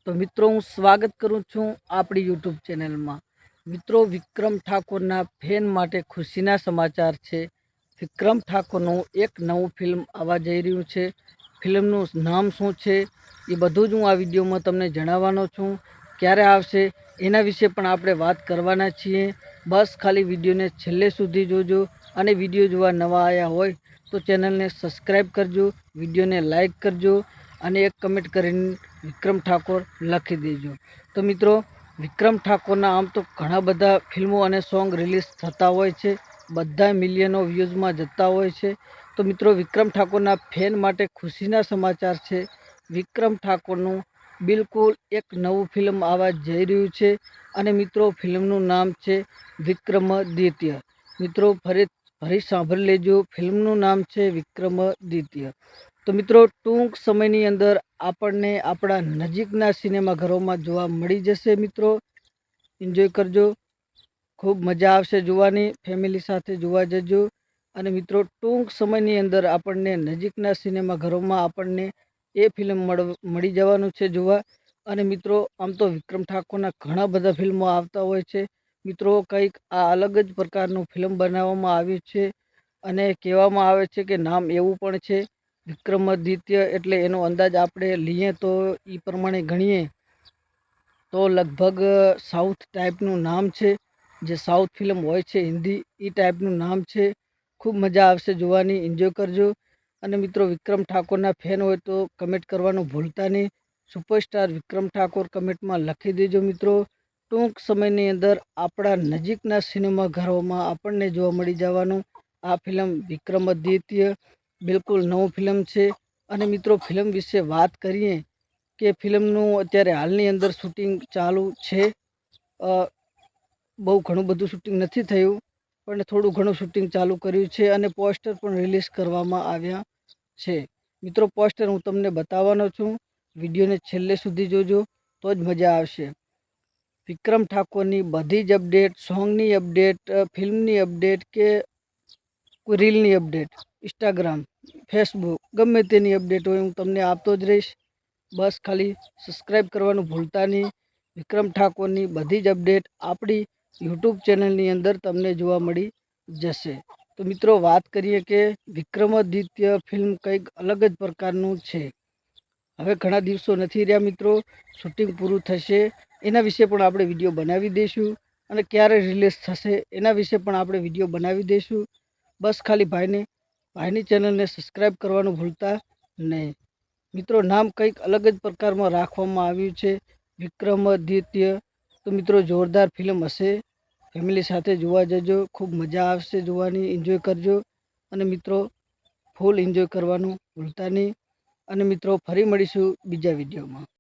તો મિત્રો હું સ્વાગત કરું છું આપણી યુટ્યુબ ચેનલમાં। મિત્રો વિક્રમ ઠાકોરના ફેન માટે ખુશીના સમાચાર છે। વિક્રમ ઠાકોરનું એક નવું ફિલ્મ આવવા જઈ રહ્યું છે। ફિલ્મનું નામ શું છે એ બધું જ હું આ વિડીયોમાં તમને જણાવવાનો છું। ક્યારે આવશે એના વિશે પણ આપણે વાત કરવાના છીએ। બસ ખાલી વિડીયોને છેલ્લે સુધી જોજો અને વિડીયો જોવા નવા આવ્યા હોય તો ચેનલને સબસ્ક્રાઈબ કરજો, વિડીયોને લાઈક કરજો અને એક કમેન્ટ કરીને વિક્રમ ઠાકોર લખી દેજો। તો મિત્રો વિક્રમ ઠાકોરના આમ તો ઘણા બધા ફિલ્મો અને સોંગ રિલીઝ થતા હોય છે, બધા મિલિયનો વ્યૂઝમાં જતા હોય છે। તો મિત્રો વિક્રમ ઠાકોરના ફેન માટે ખુશીના સમાચાર છે। વિક્રમ ઠાકોરનું બિલકુલ એક નવું ફિલ્મ આવવા જઈ રહ્યું છે અને મિત્રો ફિલ્મનું નામ છે વિક્રમાદિત્ય। મિત્રો ફરી સાંભળી લેજો, ફિલ્મનું નામ છે વિક્રમાદિત્ય। તો મિત્રો ટૂંક સમયની અંદર આપણને આપણા નજીકના સિનેમાઘરોમાં જોવા મળી જશે। મિત્રો એન્જોય કરજો, ખૂબ મજા આવશે જોવાની, ફેમિલી સાથે જોવા જજો। અને મિત્રો ટૂંક સમયની અંદર આપણને નજીકના સિનેમાઘરોમાં આપણને એ ફિલ્મ મળી જવાનું છે જોવા। અને મિત્રો આમ તો વિક્રમ ઠાકોરના ઘણા બધા ફિલ્મો આવતા હોય છે। મિત્રો કંઈક આ અલગ જ પ્રકારનું ફિલ્મ બનાવવામાં આવ્યું છે અને કહેવામાં આવે છે કે નામ એવું પણ છે વિક્રમાદિત્ય, એટલે એનો અંદાજ આપણે લઈએ તો એ પ્રમાણે ગણીએ તો લગભગ સાઉથ ટાઈપનું નામ છે, જે સાઉથ ફિલ્મ હોય છે હિન્દી એ ટાઈપનું નામ છે। ખૂબ મજા આવશે જોવાની, એન્જોય કરજો। અને મિત્રો વિક્રમ ઠાકોરના ફેન હોય તો કમેન્ટ કરવાનું ભૂલતા નહીં, સુપરસ્ટાર વિક્રમ ઠાકોર કમેન્ટમાં લખી દેજો। મિત્રો ટૂંક સમયની અંદર આપણા નજીકના સિનેમાઘરોમાં આપણને જોવા મળી જવાનું આ ફિલ્મ વિક્રમાદિત્ય બિલકુલ નવું ફિલ્મ છે। અને મિત્રો ફિલ્મ વિશે વાત કરીએ કે ફિલ્મનું અત્યારે હાલની અંદર શૂટિંગ ચાલુ છે। બહુ ઘણું બધું શૂટિંગ નથી થયું પણ થોડું ઘણું શૂટિંગ ચાલુ કર્યું છે અને પોસ્ટર પણ રિલીઝ કરવામાં આવ્યા છે। મિત્રો પોસ્ટર હું તમને બતાવવાનો છું, વિડીયોને છેલ્લે સુધી જોજો તો જ મજા આવશે। વિક્રમ ઠાકોરની બધી જ અપડેટ, સોંગની અપડેટ, ફિલ્મની અપડેટ કે કોઈ રીલની અપડેટ, ઇન્સ્ટાગ્રામ, ફેસબુક, ગમે તેની અપડેટ હોય હું તમને આપતો જ રહીશ। બસ ખાલી સબસ્ક્રાઈબ કરવાનું ભૂલતા નહીં। વિક્રમ ઠાકોરની બધી જ અપડેટ આપણી યુટ્યુબ ચેનલની અંદર તમને જોવા મળી જશે। તો મિત્રો વાત કરીએ કે વિક્રમાદિત્ય ફિલ્મ કંઈક અલગ જ પ્રકારનું છે। હવે ઘણા દિવસો નથી રહ્યા મિત્રો, શૂટિંગ પૂરું થશે એના વિશે પણ આપણે વિડીયો બનાવી દઈશું અને ક્યારે રિલીઝ થશે એના વિશે પણ આપણે વિડીયો બનાવી દઈશું। બસ ખાલી ભાઈની ચેનલને સબસ્ક્રાઈબ કરવાનું ભૂલતા નહીં। મિત્રો નામ કંઈક અલગ જ પ્રકારમાં રાખવામાં આવ્યું છે વિક્રમાદિત્ય। તો મિત્રો જોરદાર ફિલ્મ હશે, ફેમિલી સાથે જોવા જજો, ખૂબ મજા આવશે જોવાની, એન્જોય કરજો। અને મિત્રો ફૂલ એન્જોય કરવાનું ભૂલતા નહીં। અને મિત્રો ફરી મળીશું બીજા વિડીયોમાં।